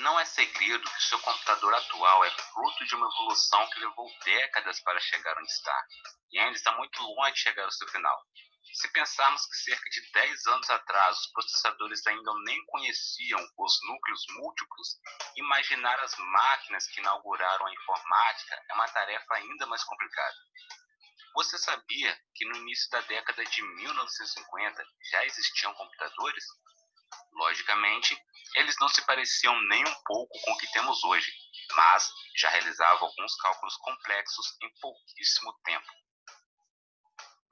Não é segredo que seu computador atual é fruto de uma evolução que levou décadas para chegar onde está, e ainda está muito longe de chegar ao seu final. Se pensarmos que cerca de 10 anos atrás os processadores ainda nem conheciam os núcleos múltiplos, imaginar as máquinas que inauguraram a informática é uma tarefa ainda mais complicada. Você sabia que no início da década de 1950 já existiam computadores? Logicamente, eles não se pareciam nem um pouco com o que temos hoje, mas já realizavam alguns cálculos complexos em pouquíssimo tempo.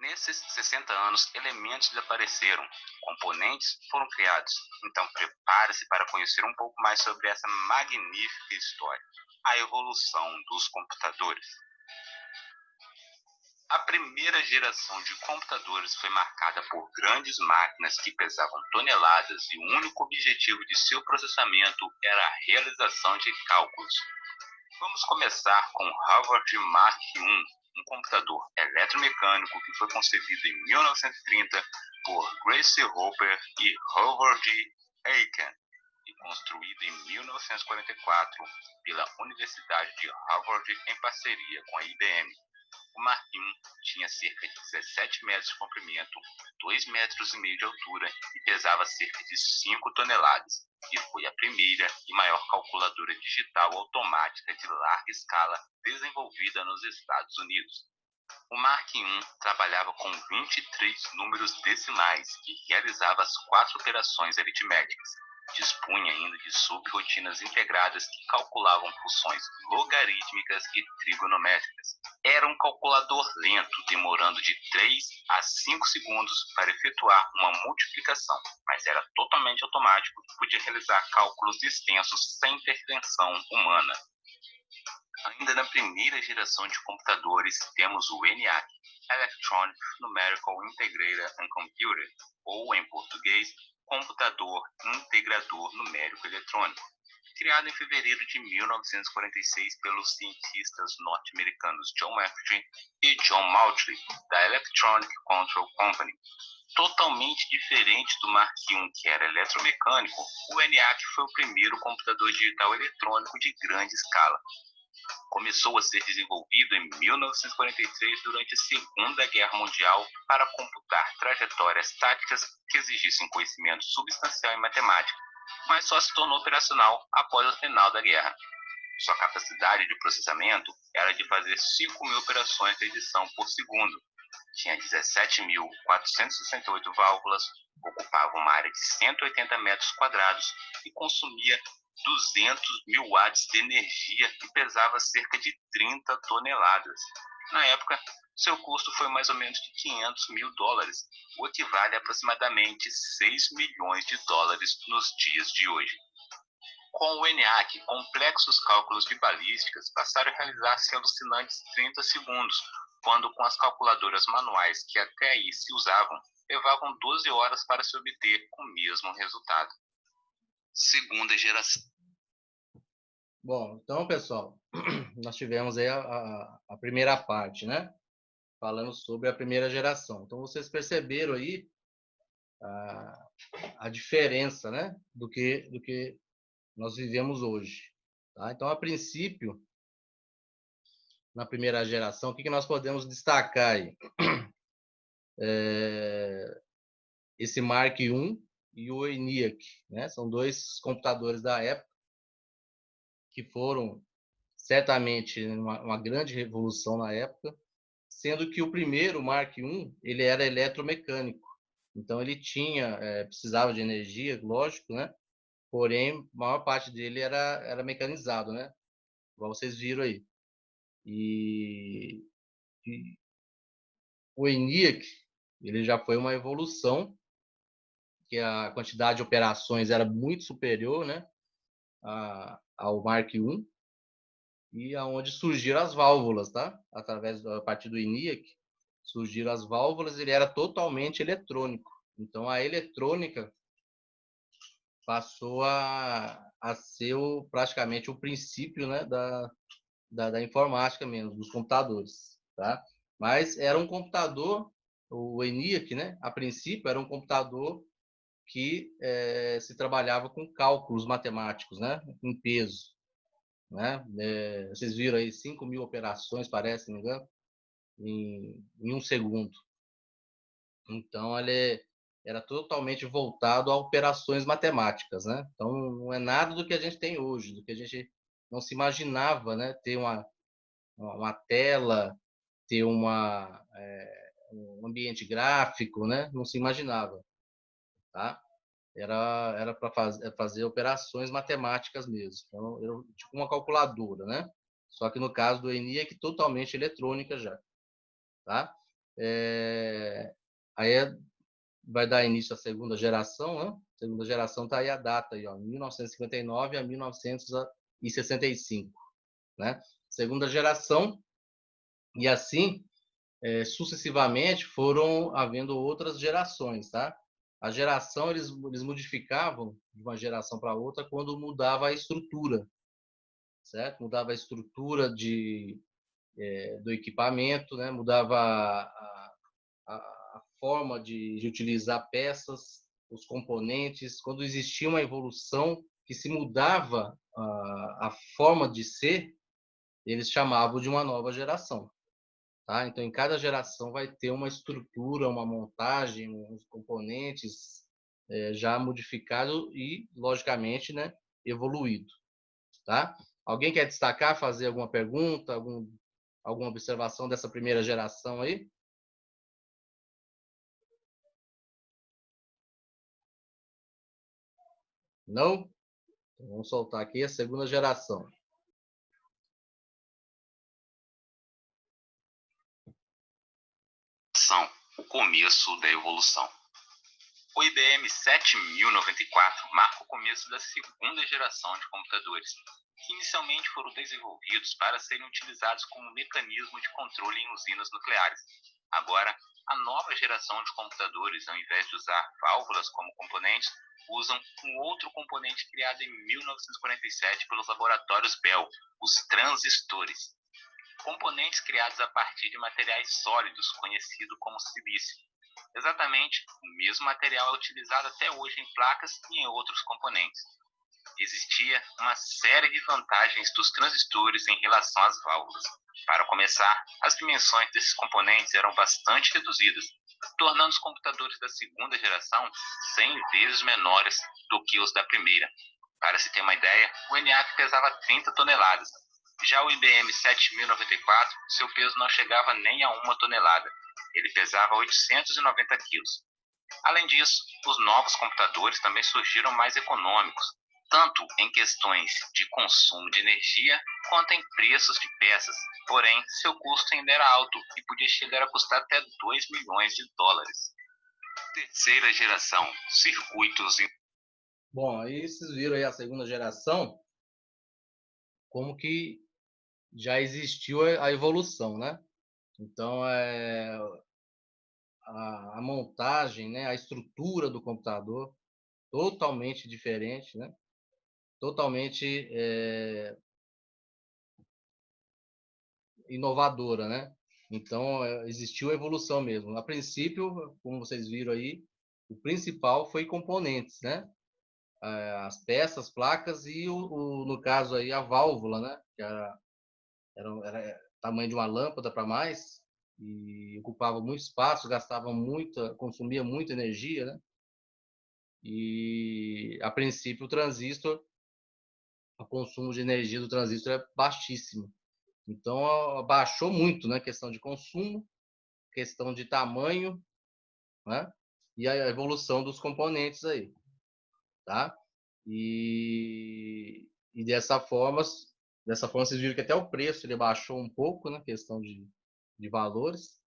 Nesses 60 anos, elementos desapareceram, componentes foram criados. Então, prepare-se para conhecer um pouco mais sobre essa magnífica história, a evolução dos computadores. A primeira geração de computadores foi marcada por grandes máquinas que pesavam toneladas e o único objetivo de seu processamento era a realização de cálculos. Vamos começar com o Harvard Mark I, um computador eletromecânico que foi concebido em 1930 por Grace Hopper e Howard Aiken e construído em 1944 pela Universidade de Harvard em parceria com a IBM. O Mark I tinha cerca de 17 metros de comprimento, 2,5 metros de altura e pesava cerca de 5 toneladas, e foi a primeira e maior calculadora digital automática de larga escala desenvolvida nos Estados Unidos. O Mark I trabalhava com 23 números decimais e realizava as 4 operações aritméticas. Dispunha ainda de subrotinas integradas que calculavam funções logarítmicas e trigonométricas. Era um calculador lento, demorando de 3 a 5 segundos para efetuar uma multiplicação, mas era totalmente automático e podia realizar cálculos extensos sem intervenção humana. Ainda na primeira geração de computadores, temos o ENIAC, Electronic Numerical Integrator and Computer, ou, em português, Computador Integrador Numérico Eletrônico, criado em fevereiro de 1946 pelos cientistas norte-americanos John F. e John Mauchly, da Electronic Control Company. Totalmente diferente do Mark I, que era eletromecânico, o ENIAC foi o primeiro computador digital eletrônico de grande escala. Começou a ser desenvolvido em 1943 durante a Segunda Guerra Mundial para computar trajetórias táticas que exigissem conhecimento substancial em matemática, mas só se tornou operacional após o final da guerra. Sua capacidade de processamento era de fazer 5.000 operações de edição por segundo. Tinha 17.468 válvulas, ocupava uma área de 180 metros quadrados e consumia 200.000 watts de energia e pesava cerca de 30 toneladas. Na época, seu custo foi mais ou menos de $500.000, o que equivale a aproximadamente 6 milhões de dólares nos dias de hoje. Com o ENIAC, complexos cálculos de balísticas passaram a realizar-se em alucinantes 30 segundos, quando com as calculadoras manuais que até aí se usavam, levavam 12 horas para se obter o mesmo resultado. Segunda geração. Bom, então, pessoal, nós tivemos aí a primeira parte, né? Falando sobre a primeira geração. Então, vocês perceberam aí a diferença, né? Do que nós vivemos hoje. Tá? Então, a princípio, na primeira geração, o que nós podemos destacar aí? Esse Mark I e o ENIAC, né? São dois computadores da época que foram certamente uma grande revolução na época, sendo que o primeiro, o Mark I, ele era eletromecânico. Então, ele precisava de energia, lógico, né? Porém, a maior parte dele era mecanizado, né? Igual vocês viram aí. E o ENIAC, ele já foi uma evolução, que a quantidade de operações era muito superior, né? Ao Mark I, e aonde surgiram as válvulas, tá? A partir do ENIAC, surgiram as válvulas, ele era totalmente eletrônico. Então, a eletrônica passou a ser praticamente o princípio, né, da informática mesmo, dos computadores, tá? Mas era um computador, o ENIAC, né, a princípio era um computador que se trabalhava com cálculos matemáticos, né? Com peso, né? Vocês viram aí 5.000 operações, parece, se não me engano, em um segundo. Então, ele era totalmente voltado a operações matemáticas, né? Então, não é nada do que a gente tem hoje, do que a gente não se imaginava, né? Ter uma tela, ter um ambiente gráfico, né? Não se imaginava, tá? Era para fazer operações matemáticas mesmo. Então, tipo uma calculadora, né? Só que no caso do ENIAC, totalmente eletrônica já, tá? Aí vai dar início à segunda geração, né? A segunda geração está aí a data, aí, ó, 1959 a 1965, né? Segunda geração, e assim sucessivamente foram havendo outras gerações, tá? A geração eles modificavam de uma geração para outra quando mudava a estrutura, certo? Mudava a estrutura do equipamento, né? Mudava a forma de utilizar peças, os componentes. Quando existia uma evolução que se mudava a forma de ser, eles chamavam de uma nova geração. Tá? Então, em cada geração vai ter uma estrutura, uma montagem, uns componentes já modificado e, logicamente, né, evoluído. Tá? Alguém quer destacar, fazer alguma pergunta, alguma observação dessa primeira geração aí? Não? Então, vamos soltar aqui a segunda geração. O começo da evolução. O IBM 7094 marca o começo da segunda geração de computadores, que inicialmente foram desenvolvidos para serem utilizados como mecanismo de controle em usinas nucleares. Agora, a nova geração de computadores, ao invés de usar válvulas como componentes, usam um outro componente criado em 1947 pelos laboratórios Bell, os transistores. Componentes criados a partir de materiais sólidos, conhecido como silício. Exatamente o mesmo material é utilizado até hoje em placas e em outros componentes. Existia uma série de vantagens dos transistores em relação às válvulas. Para começar, as dimensões desses componentes eram bastante reduzidas, tornando os computadores da segunda geração 100 vezes menores do que os da primeira. Para se ter uma ideia, o ENIAC pesava 30 toneladas. Já o IBM 7094, seu peso não chegava nem a 1 tonelada. Ele pesava 890 quilos. Além disso, os novos computadores também surgiram mais econômicos, tanto em questões de consumo de energia, quanto em preços de peças. Porém, seu custo ainda era alto e podia chegar a custar até 2 milhões de dólares. Terceira geração, circuitos... Bom, aí vocês viram aí a segunda geração, como que já existiu a evolução, né? Então, a montagem, né, a estrutura do computador totalmente diferente, né? Totalmente inovadora, né? Então, existiu a evolução mesmo. A princípio, como vocês viram aí, o principal foi componentes, né? As peças, placas e, no caso aí, a válvula, né? Que era tamanho de uma lâmpada para mais e ocupava muito espaço, consumia muita energia, né? E, a princípio, o consumo de energia do transistor é baixíssimo. Então, baixou muito, né? Questão de consumo, questão de tamanho, né? E a evolução dos componentes aí, tá? E dessa forma, vocês viram que até o preço ele baixou um pouco, né? Questão de valores,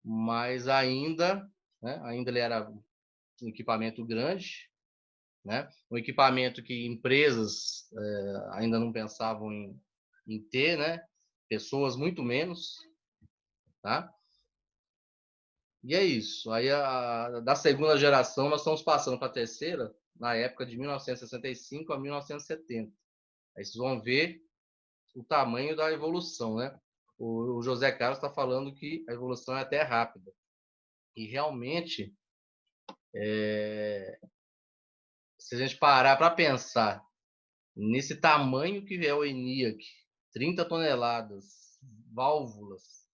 mas ainda, né? Ainda ele era um equipamento grande, né? Um equipamento que empresas ainda não pensavam em ter, né? Pessoas muito menos, tá? E é isso. Aí da segunda geração nós estamos passando para a terceira na época de 1965 a 1970. Aí vocês vão ver o tamanho da evolução, né? O José Carlos está falando que a evolução é até rápida. E realmente Se a gente parar para pensar nesse tamanho que é o ENIAC, 30 toneladas, válvulas,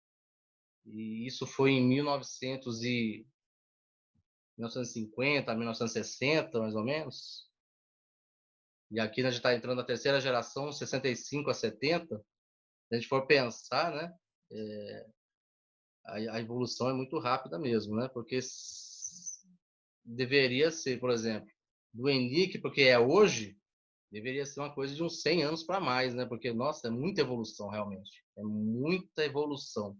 e isso foi em 1950, 1960, mais ou menos. E aqui a gente está entrando na terceira geração, 65 a 70. Se a gente for pensar, né, a evolução é muito rápida mesmo, né? Porque deveria ser, por exemplo, do ENIAC, porque é hoje, deveria ser uma coisa de uns 100 anos para mais, né? Porque, nossa, é muita evolução, realmente. É muita evolução,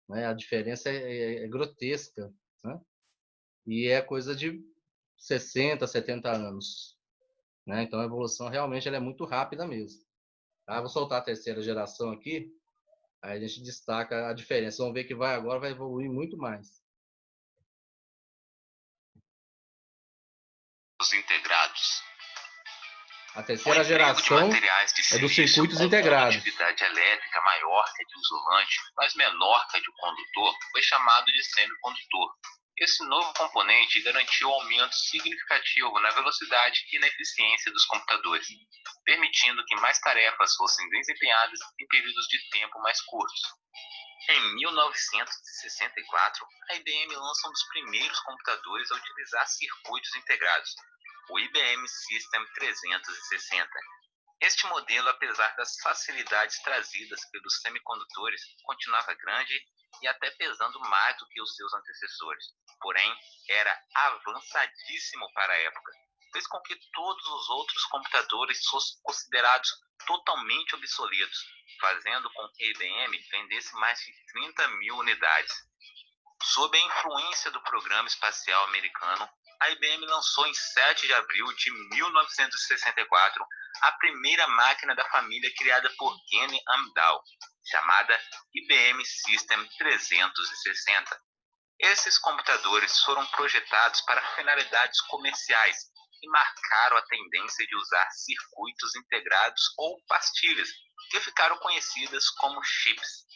né? A diferença é grotesca, né? E é coisa de 60, 70 anos, né? Então, a evolução realmente ela é muito rápida mesmo. Tá? Vou soltar a terceira geração aqui, aí a gente destaca a diferença. Vamos ver que agora vai evoluir muito mais. Os integrados. A O terceira emprego de geração materiais de é dos silício circuitos com integrados. condutividade elétrica maior que a de isolante, mas menor que a de condutor, foi chamado de semicondutor. Esse novo componente garantiu um aumento significativo na velocidade e na eficiência dos computadores, permitindo que mais tarefas fossem desempenhadas em períodos de tempo mais curtos. Em 1964, a IBM lança um dos primeiros computadores a utilizar circuitos integrados, o IBM System 360. Este modelo, apesar das facilidades trazidas pelos semicondutores, continuava grande e até pesando mais do que os seus antecessores. Porém, era avançadíssimo para a época, fez com que todos os outros computadores fossem considerados totalmente obsoletos, fazendo com que a IBM vendesse mais de 30 mil unidades. Sob a influência do programa espacial americano, a IBM lançou em 7 de abril de 1964 a primeira máquina da família criada por Kenny Amdahl, chamada IBM System 360. Esses computadores foram projetados para finalidades comerciais e marcaram a tendência de usar circuitos integrados ou pastilhas, que ficaram conhecidas como chips.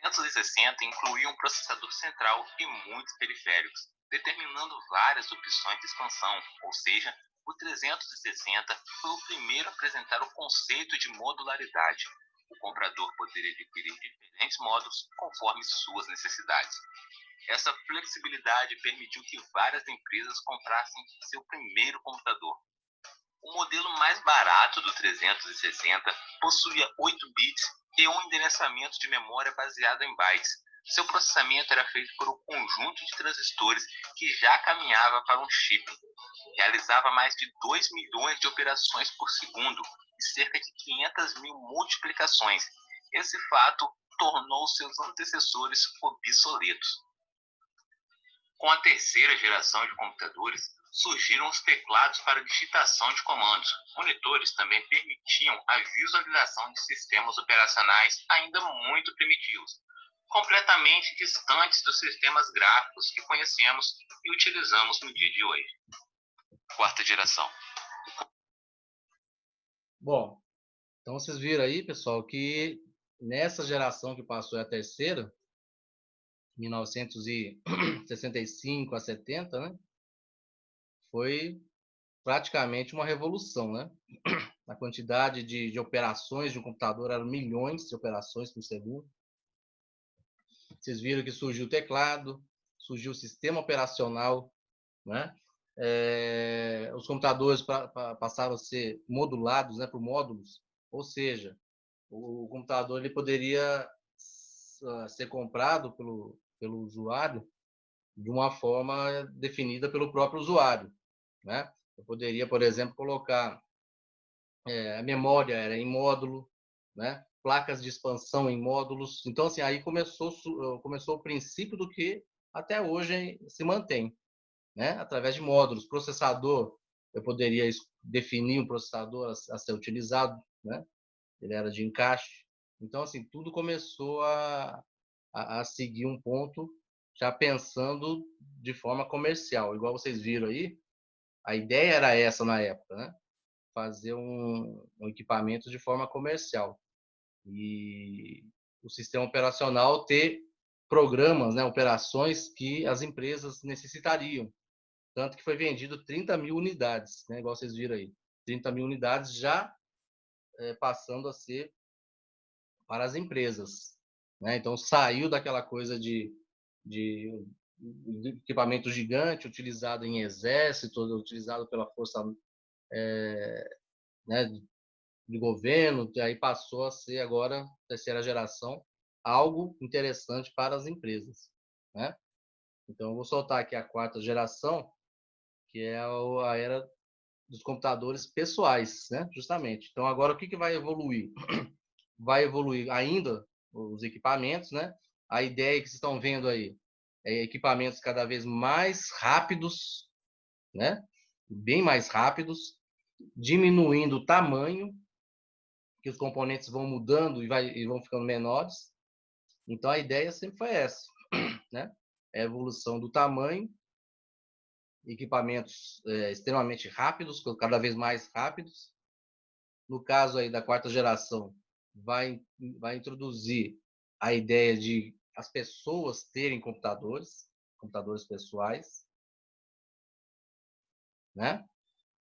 O 360 incluía um processador central e muitos periféricos, determinando várias opções de expansão, ou seja, o 360 foi o primeiro a apresentar o conceito de modularidade. O comprador poderia adquirir diferentes módulos conforme suas necessidades. Essa flexibilidade permitiu que várias empresas comprassem seu primeiro computador. O modelo mais barato do 360 possuía 8 bits e um endereçamento de memória baseado em bytes. Seu processamento era feito por um conjunto de transistores que já caminhava para um chip. Realizava mais de 2 milhões de operações por segundo e cerca de 500 mil multiplicações. Esse fato tornou seus antecessores obsoletos. Com a terceira geração de computadores, surgiram os teclados para digitação de comandos. Monitores também permitiam a visualização de sistemas operacionais ainda muito primitivos, completamente distantes dos sistemas gráficos que conhecemos e utilizamos no dia de hoje. Quarta geração. Bom, então vocês viram aí, pessoal, que nessa geração que passou a terceira, 1965 a 70, né? Foi praticamente uma revolução, né? A quantidade de operações de um computador eram milhões de operações por segundo. Vocês viram que surgiu o teclado, surgiu o sistema operacional, né? Os computadores passaram a ser modulados, né, por módulos, ou seja, o computador ele poderia ser comprado pelo usuário de uma forma definida pelo próprio usuário, né? Eu poderia, por exemplo, colocar a memória era em módulo, né? Placas de expansão em módulos. Então, assim, aí começou o princípio do que até hoje se mantém, né? Através de módulos. Processador, eu poderia definir um processador a ser utilizado, né? Ele era de encaixe. Então, assim, tudo começou a seguir um ponto já pensando de forma comercial. Igual vocês viram aí, a ideia era essa na época, né? Fazer um equipamento de forma comercial. E o sistema operacional ter programas, né, operações que as empresas necessitariam. Tanto que foi vendido 30 mil unidades, né, igual vocês viram aí. 30 mil unidades já passando a ser para as empresas, né? Então, saiu daquela coisa de equipamento gigante utilizado em exército, utilizado pela força né, de governo, e aí passou a ser agora, terceira geração, algo interessante para as empresas, né? Então, eu vou soltar aqui a quarta geração, que é a era dos computadores pessoais, né? Justamente. Então, agora o que vai evoluir? Vai evoluir ainda os equipamentos, né? A ideia que vocês estão vendo aí é equipamentos cada vez mais rápidos, né? Bem mais rápidos, diminuindo o tamanho, que os componentes vão mudando e vão ficando menores. Então a ideia sempre foi essa, né? É a evolução do tamanho, equipamentos extremamente rápidos, cada vez mais rápidos. No caso aí da quarta geração, vai introduzir a ideia de as pessoas terem computadores pessoais, né?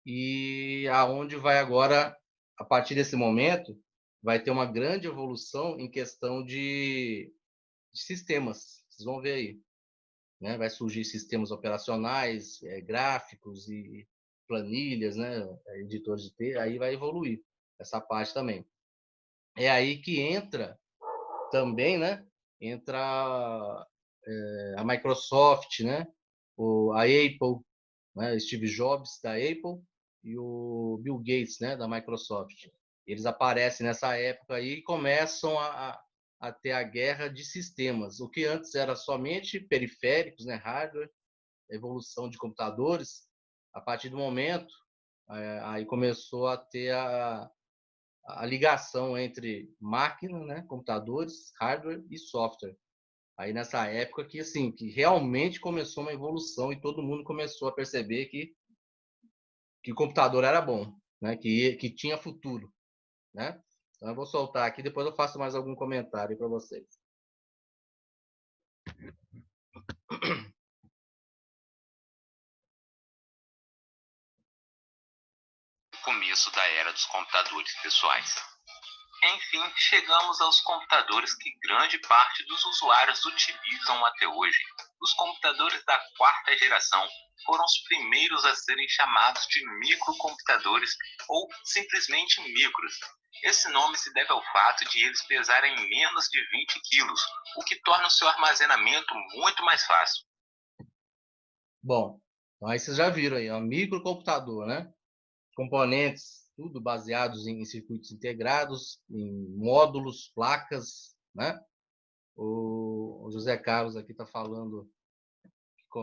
E aonde vai agora, a partir desse momento, vai ter uma grande evolução em questão de sistemas. Vocês vão ver aí, né? Vai surgir sistemas operacionais, gráficos e planilhas, né? Editores de texto, aí vai evoluir essa parte também. É aí que entra também, né? Entra a Microsoft, né? A Apple, né? Steve Jobs da Apple e o Bill Gates, né? Da Microsoft. Eles aparecem nessa época aí e começam a ter a guerra de sistemas. O que antes era somente periféricos, né? Hardware, evolução de computadores. A partir do momento, aí começou a ter a ligação entre máquina, né, computadores, hardware e software. Aí nessa época que assim, que realmente começou uma evolução e todo mundo começou a perceber que o computador era bom, né, que tinha futuro, né? Então eu vou soltar aqui, depois eu faço mais algum comentário para vocês. Começo da era dos computadores pessoais. Enfim, chegamos aos computadores que grande parte dos usuários utilizam até hoje. Os computadores da quarta geração foram os primeiros a serem chamados de microcomputadores ou simplesmente micros. Esse nome se deve ao fato de eles pesarem menos de 20 quilos, o que torna o seu armazenamento muito mais fácil. Bom, então aí vocês já viram aí, ó, microcomputador, né? Componentes, tudo baseados em circuitos integrados, em módulos, placas, né? O José Carlos aqui está falando que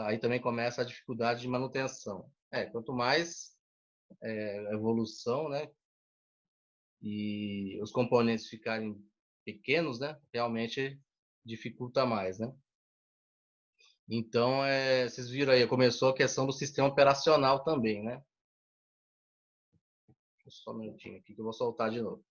aí também começa a dificuldade de manutenção. Quanto mais evolução, né? E os componentes ficarem pequenos, né? Realmente dificulta mais, né? Então, vocês viram aí, começou a questão do sistema operacional também, né? Só um minutinho aqui que eu vou soltar de novo.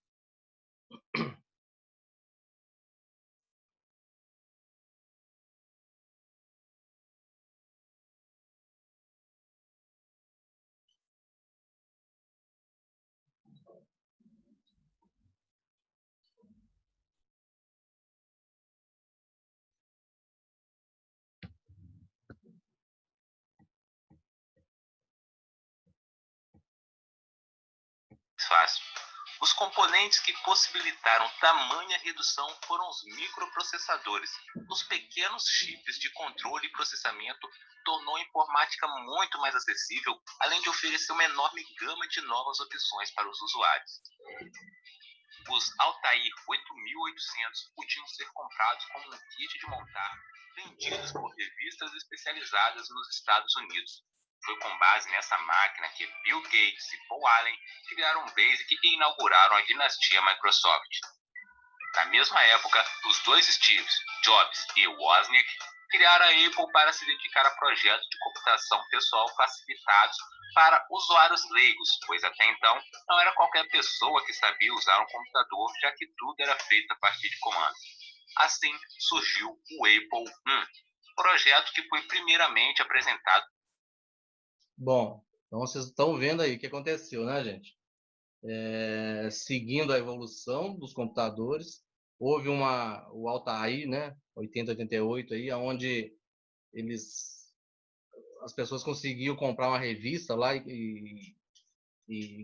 Fácil. Os componentes que possibilitaram tamanha redução foram os microprocessadores. Os pequenos chips de controle e processamento tornou a informática muito mais acessível, além de oferecer uma enorme gama de novas opções para os usuários. Os Altair 8800 podiam ser comprados como um kit de montar, vendidos por revistas especializadas nos Estados Unidos. Foi com base nessa máquina que Bill Gates e Paul Allen criaram o BASIC e inauguraram a dinastia Microsoft. Na mesma época, os dois Steves, Jobs e Wozniak, criaram a Apple para se dedicar a projetos de computação pessoal facilitados para usuários leigos, pois até então não era qualquer pessoa que sabia usar um computador, já que tudo era feito a partir de comandos. Assim surgiu o Apple I, projeto que foi primeiramente apresentado. Bom, então vocês estão vendo aí o que aconteceu, né, gente? Seguindo a evolução dos computadores, houve o Altair, né, 80, 88 aí, onde as pessoas conseguiam comprar uma revista lá e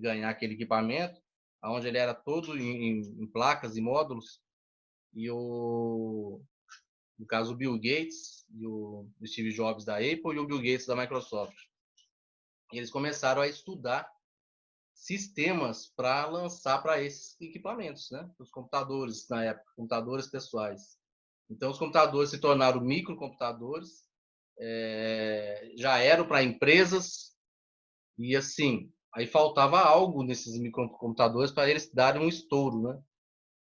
ganhar aquele equipamento, onde ele era todo em placas e módulos, e no caso o Bill Gates e o Steve Jobs da Apple e o Bill Gates da Microsoft. E eles começaram a estudar sistemas para lançar para esses equipamentos, né? Os computadores, na época, computadores pessoais. Então, os computadores se tornaram microcomputadores, já eram para empresas, e assim, aí faltava algo nesses microcomputadores para eles darem um estouro, né?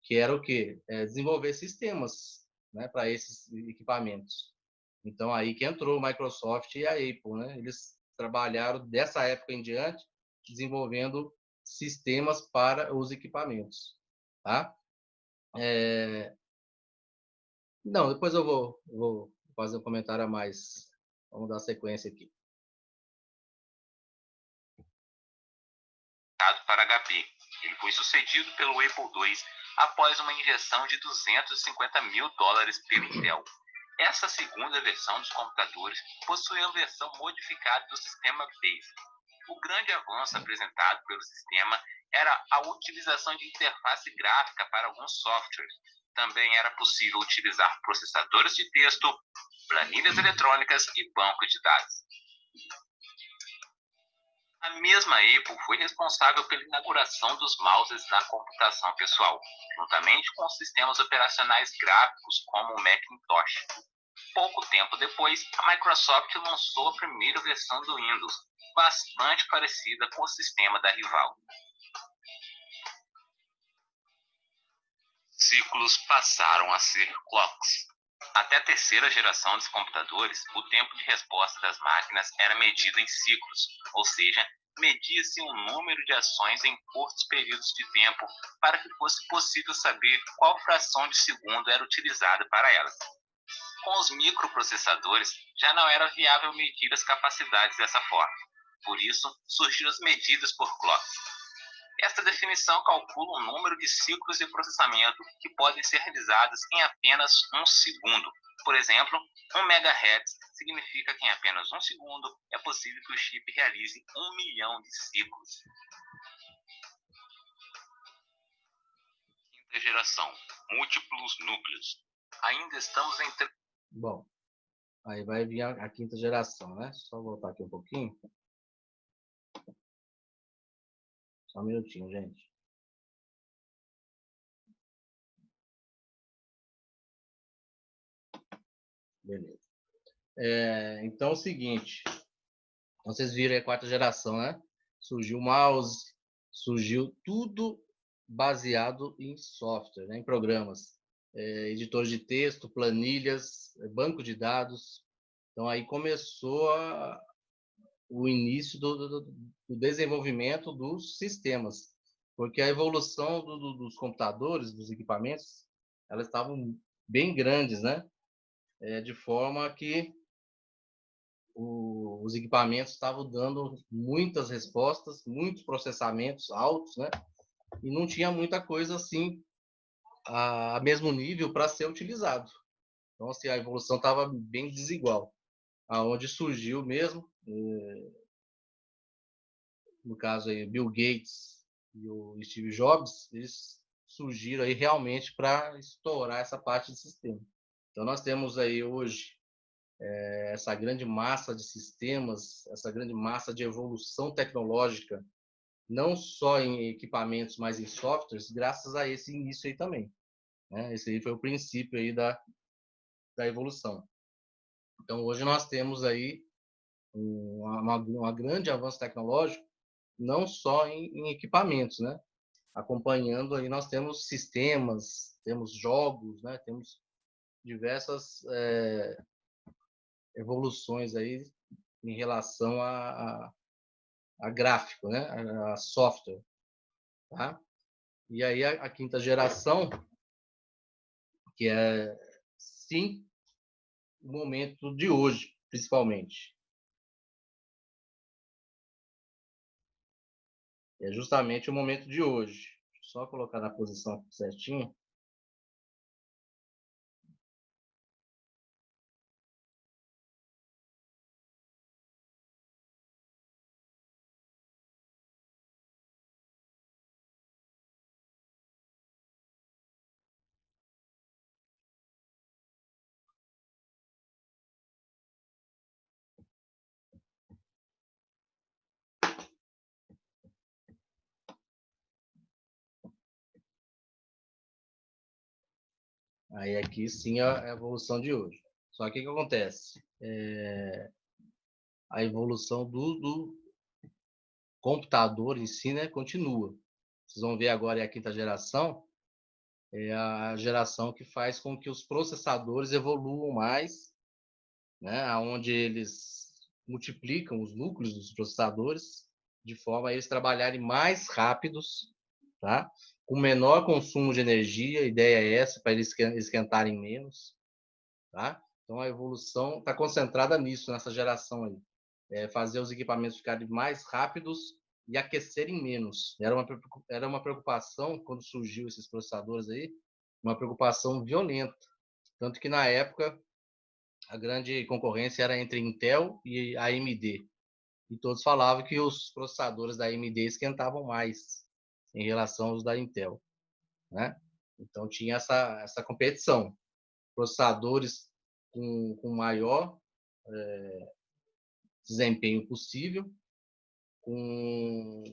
Que era o quê? Desenvolver sistemas, né, para esses equipamentos. Então, aí que entrou o Microsoft e a Apple, né? Eles trabalharam dessa época em diante desenvolvendo sistemas para os equipamentos, tá? Não, depois eu vou fazer um comentário a mais. Vamos dar sequência aqui. Para HP. Ele foi sucedido pelo Apple II após uma injeção de $250 mil pela Intel. Essa segunda versão dos computadores possui a versão modificada do sistema Basic. O grande avanço apresentado pelo sistema era a utilização de interface gráfica para alguns softwares. Também era possível utilizar processadores de texto, planilhas eletrônicas e banco de dados. A mesma Apple foi responsável pela inauguração dos mouses na computação pessoal, juntamente com sistemas operacionais gráficos como o Macintosh. Pouco tempo depois, a Microsoft lançou a primeira versão do Windows, bastante parecida com o sistema da rival. Ciclos passaram a ser clocks. Até a terceira geração dos computadores, o tempo de resposta das máquinas era medido em ciclos, ou seja, media-se um número de ações em curtos períodos de tempo para que fosse possível saber qual fração de segundo era utilizada para elas. Com os microprocessadores, já não era viável medir as capacidades dessa forma. Por isso, surgiram as medidas por clocks. Esta definição calcula o número de ciclos de processamento que podem ser realizados em apenas um segundo. Por exemplo, 1 MHz significa que em apenas um segundo é possível que o chip realize 1 milhão de ciclos. Quinta geração, múltiplos núcleos. Ainda estamos em... Bom, aí vai vir a quinta geração, né? Só voltar aqui um pouquinho. Só um minutinho, gente. Beleza. Então é o seguinte. Vocês viram a quarta geração, né? Surgiu o mouse, surgiu tudo baseado em software, né? Em programas. Editores de texto, planilhas, banco de dados. Então aí começou o início do desenvolvimento dos sistemas. Porque a evolução dos computadores, dos equipamentos, elas estavam bem grandes, né? De forma que os equipamentos estavam dando muitas respostas, muitos processamentos altos, né? E não tinha muita coisa assim a mesmo nível para ser utilizado. Então, assim, a evolução estava bem desigual. Aonde surgiu mesmo, no caso aí, Bill Gates e o Steve Jobs, eles surgiram aí realmente para estourar essa parte do sistema. Então, nós temos aí hoje essa grande massa de sistemas, essa grande massa de evolução tecnológica, não só em equipamentos, mas em softwares, graças a esse início aí também, né? Esse aí foi o princípio aí da evolução. Então, hoje nós temos aí uma grande avanço tecnológico, não só em equipamentos, né? Acompanhando aí nós temos sistemas, temos jogos, né? Temos diversas evoluções aí em relação a gráfico, né? A software, tá? E aí a quinta geração que é, sim, o momento de hoje, principalmente. É justamente o momento de hoje. Só colocar na posição certinha. Aí aqui sim é a evolução de hoje. Só que o que acontece? A evolução do computador em si, né, continua. Vocês vão ver agora a quinta geração, é a geração que faz com que os processadores evoluam mais, né, onde eles multiplicam os núcleos dos processadores de forma a eles trabalharem mais rápidos, tá? Com menor consumo de energia, a ideia é essa, para eles esquentarem menos, tá? Então a evolução está concentrada nisso, nessa geração aí. Fazer os equipamentos ficarem mais rápidos e aquecerem menos. Era uma preocupação, quando surgiu esses processadores aí, uma preocupação violenta. Tanto que, na época, a grande concorrência era entre Intel e AMD. E todos falavam que os processadores da AMD esquentavam mais em relação aos da Intel, né? Então, tinha essa competição. Processadores com maior desempenho possível, com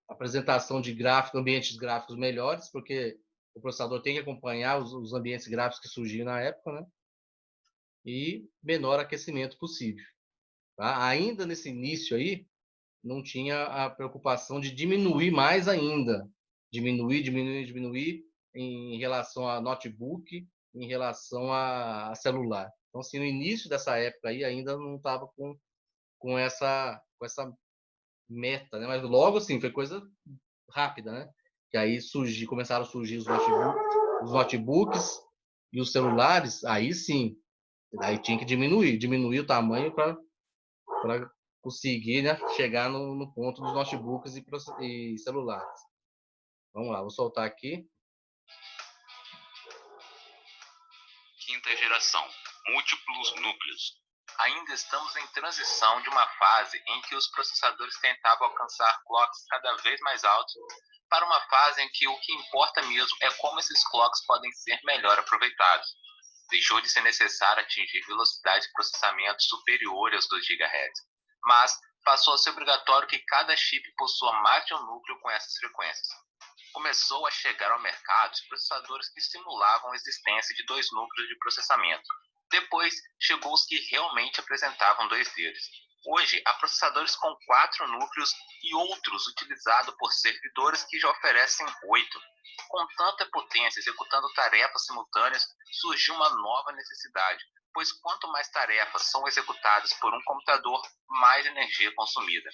apresentação de gráfico, ambientes gráficos melhores, porque o processador tem que acompanhar os ambientes gráficos que surgiam na época, né? E menor aquecimento possível. Tá? Ainda nesse início aí, não tinha a preocupação de diminuir mais ainda. Diminuir em relação a notebook, em relação a celular. Então, assim, no início dessa época aí, ainda não estava com essa meta, né? Mas logo, assim, foi coisa rápida, né? Que aí começaram a surgir os notebooks e os celulares, aí sim, aí tinha que diminuir o tamanho para conseguir, né, chegar no ponto dos notebooks e celulares. Vamos lá, vou soltar aqui. Quinta geração, múltiplos núcleos. Ainda estamos em transição de uma fase em que os processadores tentavam alcançar clocks cada vez mais altos para uma fase em que o que importa mesmo é como esses clocks podem ser melhor aproveitados. Deixou de ser necessário atingir velocidades de processamento superiores aos 2 GHz, mas passou a ser obrigatório que cada chip possua mais de um núcleo com essas frequências. Começou a chegar ao mercado os processadores que simulavam a existência de 2 núcleos de processamento. Depois, chegou os que realmente apresentavam 2 deles. Hoje, há processadores com 4 núcleos e outros utilizados por servidores que já oferecem 8. Com tanta potência executando tarefas simultâneas, surgiu uma nova necessidade, pois quanto mais tarefas são executadas por um computador, mais energia é consumida.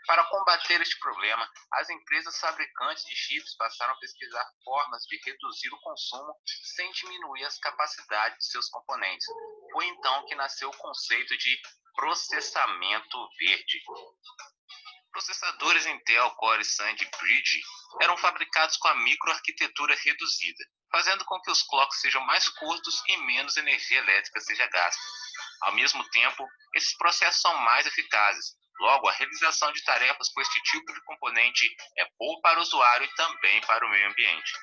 Para combater este problema, as empresas fabricantes de chips passaram a pesquisar formas de reduzir o consumo sem diminuir as capacidades de seus componentes. Foi então que nasceu o conceito de processamento verde. Processadores Intel Core Sandy Bridge eram fabricados com a microarquitetura reduzida, fazendo com que os clocks sejam mais curtos e menos energia elétrica seja gasta. Ao mesmo tempo, esses processos são mais eficazes. Logo, a realização de tarefas com este tipo de componente é boa para o usuário e também para o meio ambiente.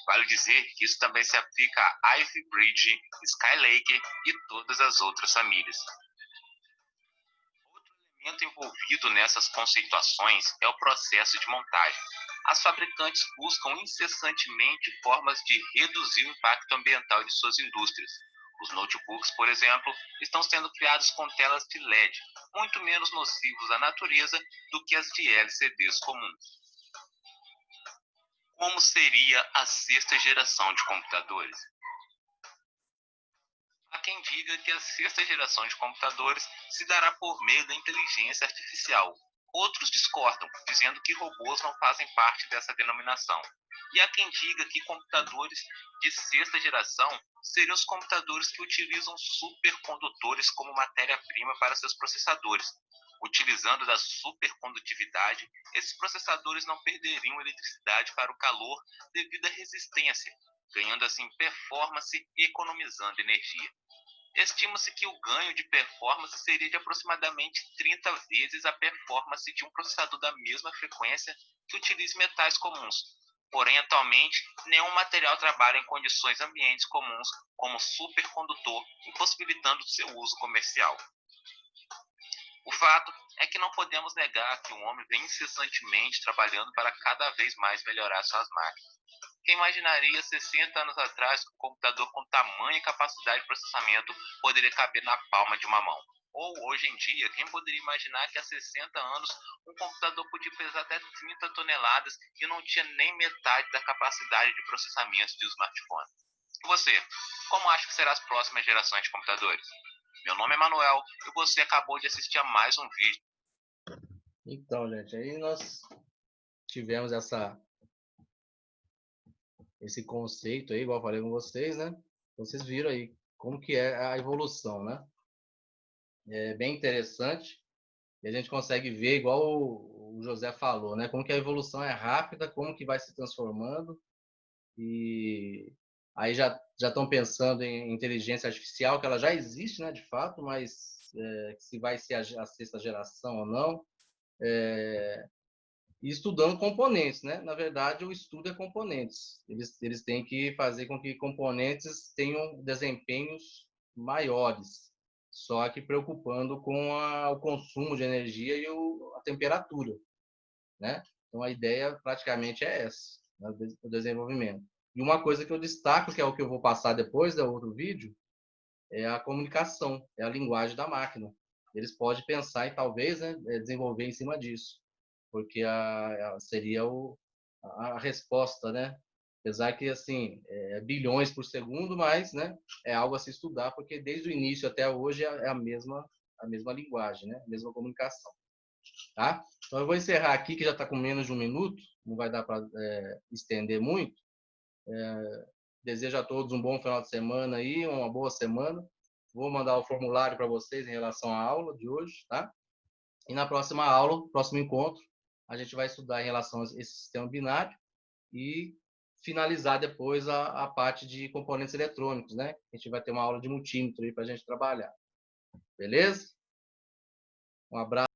Vale dizer que isso também se aplica a Ivy Bridge, Skylake e todas as outras famílias. Outro elemento envolvido nessas conceituações é o processo de montagem. As fabricantes buscam incessantemente formas de reduzir o impacto ambiental de suas indústrias. Os notebooks, por exemplo, estão sendo criados com telas de LED, muito menos nocivos à natureza do que as de LCDs comuns. Como seria a sexta geração de computadores? Há quem diga que a sexta geração de computadores se dará por meio da inteligência artificial. Outros discordam, dizendo que robôs não fazem parte dessa denominação. E há quem diga que computadores de sexta geração seriam os computadores que utilizam supercondutores como matéria-prima para seus processadores. Utilizando da supercondutividade, esses processadores não perderiam eletricidade para o calor devido à resistência, ganhando assim performance e economizando energia. Estima-se que o ganho de performance seria de aproximadamente 30 vezes a performance de um processador da mesma frequência que utilize metais comuns. Porém, atualmente, nenhum material trabalha em condições ambientes comuns como supercondutor, impossibilitando seu uso comercial. O fato é que não podemos negar que o homem vem incessantemente trabalhando para cada vez mais melhorar suas máquinas. Quem imaginaria 60 anos atrás que um computador com tamanha capacidade de processamento poderia caber na palma de uma mão? Ou, hoje em dia, quem poderia imaginar que há 60 anos um computador podia pesar até 30 toneladas e não tinha nem metade da capacidade de processamento de um smartphone? E você, como acha que serão as próximas gerações de computadores? Meu nome é Manuel e você acabou de assistir a mais um vídeo. Então, gente, aí nós tivemos esse conceito aí, igual eu falei com vocês, né? Vocês viram aí como que é a evolução, né? É bem interessante e a gente consegue ver, igual o José falou, né? Como que a evolução é rápida, como que vai se transformando e aí já estão pensando em inteligência artificial, que ela já existe, né? De fato, mas se vai ser a sexta geração ou não. E estudando componentes, né? Na verdade, o estudo é componentes. Eles têm que fazer com que componentes tenham desempenhos maiores, só que preocupando com o consumo de energia e a temperatura, né? Então, a ideia praticamente é essa, né? O desenvolvimento. E uma coisa que eu destaco, que é o que eu vou passar depois do outro vídeo, é a comunicação, é a linguagem da máquina. Eles podem pensar e talvez, né, desenvolver em cima disso, porque seria a resposta, né? Apesar que, assim, bilhões por segundo, mas, né, é algo a se estudar, porque desde o início até hoje é a mesma linguagem, né? A mesma comunicação, tá? Então, eu vou encerrar aqui, que já está com menos de um minuto, não vai dar para estender muito. Desejo a todos um bom final de semana aí, uma boa semana. Vou mandar o formulário para vocês em relação à aula de hoje, tá? E na próxima aula, próximo encontro, a gente vai estudar em relação a esse sistema binário e finalizar depois a parte de componentes eletrônicos, né? A gente vai ter uma aula de multímetro aí para a gente trabalhar. Beleza? Um abraço.